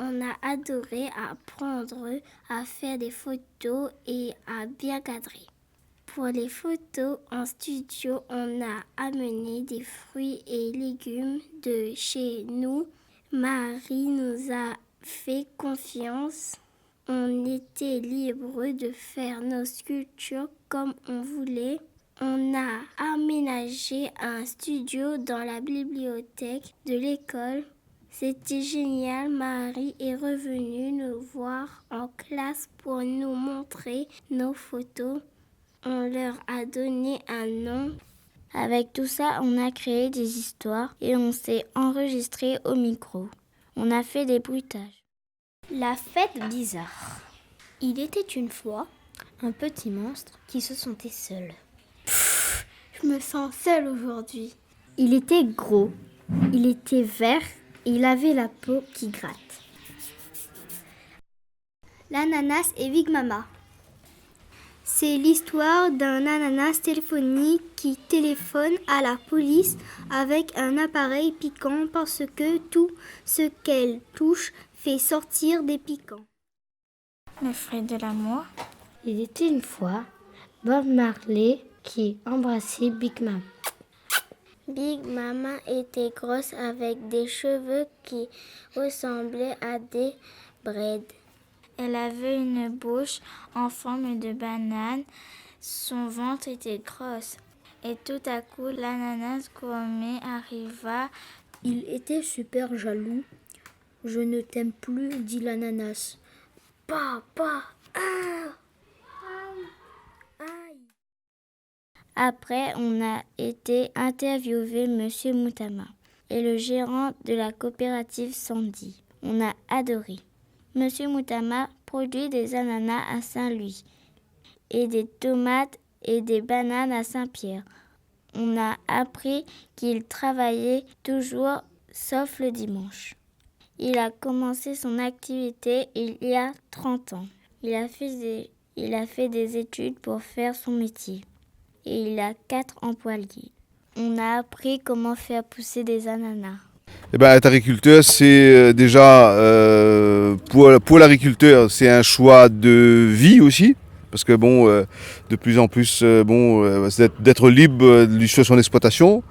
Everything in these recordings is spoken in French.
On a adoré apprendre à faire des photos et à bien cadrer. Pour les photos en studio, on a amené des fruits et légumes de chez nous. Marie nous a fait confiance. On était libre de faire nos sculptures comme on voulait. On a aménagé un studio dans la bibliothèque de l'école. C'était génial. Marie est revenue nous voir en classe pour nous montrer nos photos. On leur a donné un nom. Avec tout ça, on a créé des histoires et on s'est enregistré au micro. On a fait des bruitages. La fête bizarre. Il était une fois un petit monstre qui se sentait seul. Je me sens seule aujourd'hui. Il était gros, il était vert et il avait la peau qui gratte. L'ananas et Big Mama. C'est l'histoire d'un ananas téléphonique qui téléphone à la police avec un appareil piquant parce que tout ce qu'elle touche fait sortir des piquants. Le fruit de l'amour. Il était une fois Bob Marley qui embrassait Big Mama. Big Mama était grosse avec des cheveux qui ressemblaient à des braids. Elle avait une bouche en forme de banane. Son ventre était gros. Et tout à coup, l'ananas gourmet arriva. Il était super jaloux. Je ne t'aime plus, dit l'ananas. Papa, Après, on a été interviewer Monsieur Moutama et le gérant de la coopérative Sandy. On a adoré. Monsieur Moutama produit des ananas à Saint-Louis et des tomates et des bananes à Saint-Pierre. On a appris qu'il travaillait toujours sauf le dimanche. Il a commencé son activité il y a 30 ans. Il a fait des études pour faire son métier. Et il a 4 employés. On a appris comment faire pousser des ananas. Être agriculteur, c'est déjà, pour l'agriculteur, c'est un choix de vie aussi. Parce que de plus en plus, c'est d'être libre du choix de son exploitation.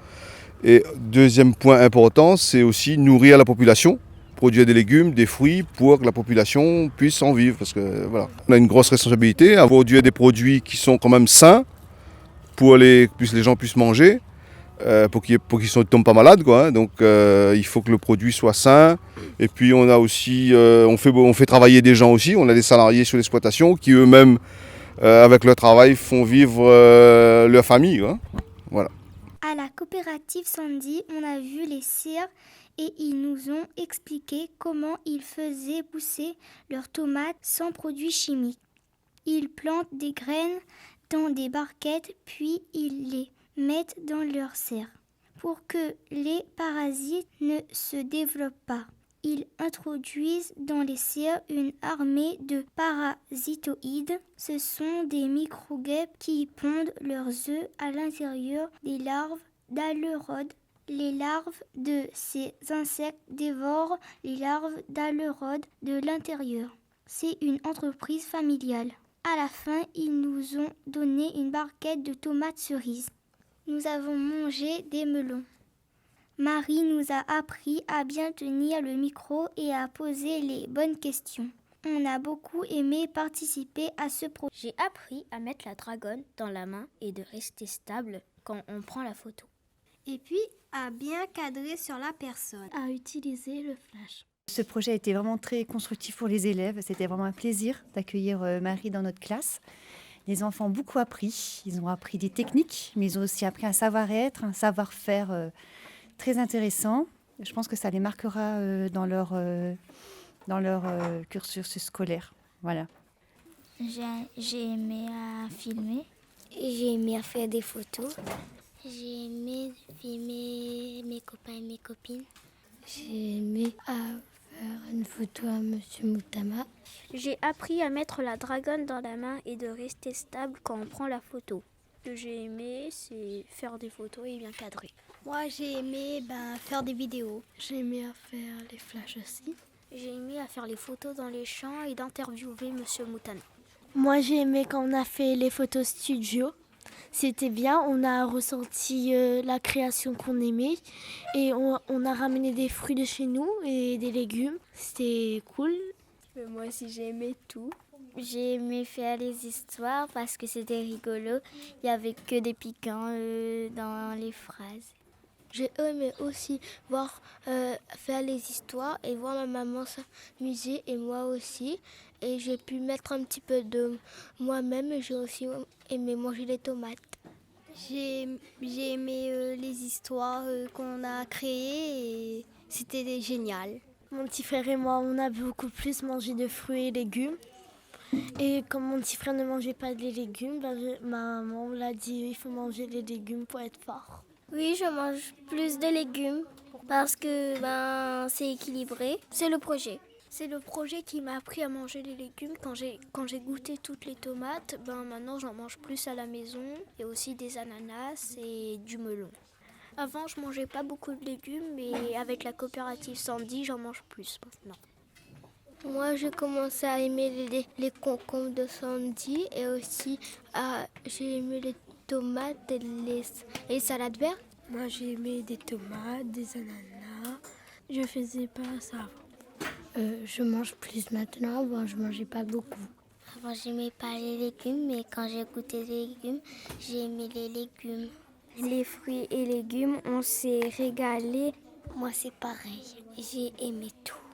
Et deuxième point important, c'est aussi nourrir la population, produire des légumes, des fruits pour que la population puisse en vivre. Parce que voilà, on a une grosse responsabilité à produire des produits qui sont quand même sains pour que les gens puissent manger. Pour qu'ils ne tombent pas malades, quoi. Donc il faut que le produit soit sain. Et puis on a aussi, on fait travailler des gens aussi. On a des salariés sur l'exploitation qui eux-mêmes, avec leur travail, font vivre leur famille, quoi. Voilà. À la coopérative Sandy, on a vu les cires et ils nous ont expliqué comment ils faisaient pousser leurs tomates sans produits chimiques. Ils plantent des graines dans des barquettes, puis ils les mettent dans leur serre. Pour que les parasites ne se développent pas, ils introduisent dans les serres une armée de parasitoïdes. Ce sont des micro-guêpes qui pondent leurs œufs à l'intérieur des larves d'aleurodes. Les larves de ces insectes dévorent les larves d'aleurodes de l'intérieur. C'est une entreprise familiale. À la fin, ils nous ont donné une barquette de tomates cerises. Nous avons mangé des melons. Marie nous a appris à bien tenir le micro et à poser les bonnes questions. On a beaucoup aimé participer à ce projet. J'ai appris à mettre la dragonne dans la main et de rester stable quand on prend la photo. Et puis, à bien cadrer sur la personne. À utiliser le flash. Ce projet a été vraiment très constructif pour les élèves. C'était vraiment un plaisir d'accueillir Marie dans notre classe. Les enfants ont beaucoup appris. Ils ont appris des techniques, mais ils ont aussi appris un savoir-être, un savoir-faire très intéressant. Je pense que ça les marquera dans leur cursus scolaire. Voilà. J'ai aimé à filmer. J'ai aimé à faire des photos. J'ai aimé filmer mes copains et mes copines. J'ai aimé faire une photo à Monsieur Moutama. J'ai appris à mettre la dragonne dans la main et de rester stable quand on prend la photo. Ce que j'ai aimé, c'est faire des photos et bien cadrer. Moi, j'ai aimé faire des vidéos. J'ai aimé à faire les flashs aussi. J'ai aimé à faire les photos dans les champs et d'interviewer Monsieur Moutana. Moi, j'ai aimé quand on a fait les photos studio. C'était bien, on a ressenti la création qu'on aimait et on a ramené des fruits de chez nous et des légumes. C'était cool. Moi aussi, j'ai aimé tout. J'ai aimé faire les histoires parce que c'était rigolo. Il n'y avait que des piquants dans les phrases. J'ai aimé aussi voir faire les histoires et voir ma maman s'amuser et moi aussi. Et j'ai pu mettre un petit peu de moi-même et j'ai aussi aimé manger les tomates. J'ai aimé les histoires qu'on a créées et c'était génial. Mon petit frère et moi, on a beaucoup plus mangé de fruits et légumes. Et comme mon petit frère ne mangeait pas de légumes, ma maman l'a dit il faut manger des légumes pour être fort. Oui, je mange plus de légumes parce que c'est équilibré. C'est le projet. C'est le projet qui m'a appris à manger les légumes. Quand j'ai goûté toutes les tomates, maintenant j'en mange plus à la maison et aussi des ananas et du melon. Avant, je mangeais pas beaucoup de légumes, mais avec la coopérative Sandy, j'en mange plus maintenant. Moi, j'ai commencé à aimer les concombres de Sandy et aussi j'ai aimé les tomates et les salades vertes. Moi, j'ai aimé des tomates, des ananas. Je faisais pas ça avant. Je mange plus maintenant, avant je mangeais pas beaucoup. Avant, j'aimais pas les légumes, mais quand j'ai goûté les légumes, j'ai aimé les légumes. Les fruits et légumes, on s'est régalé. Moi, c'est pareil. J'ai aimé tout.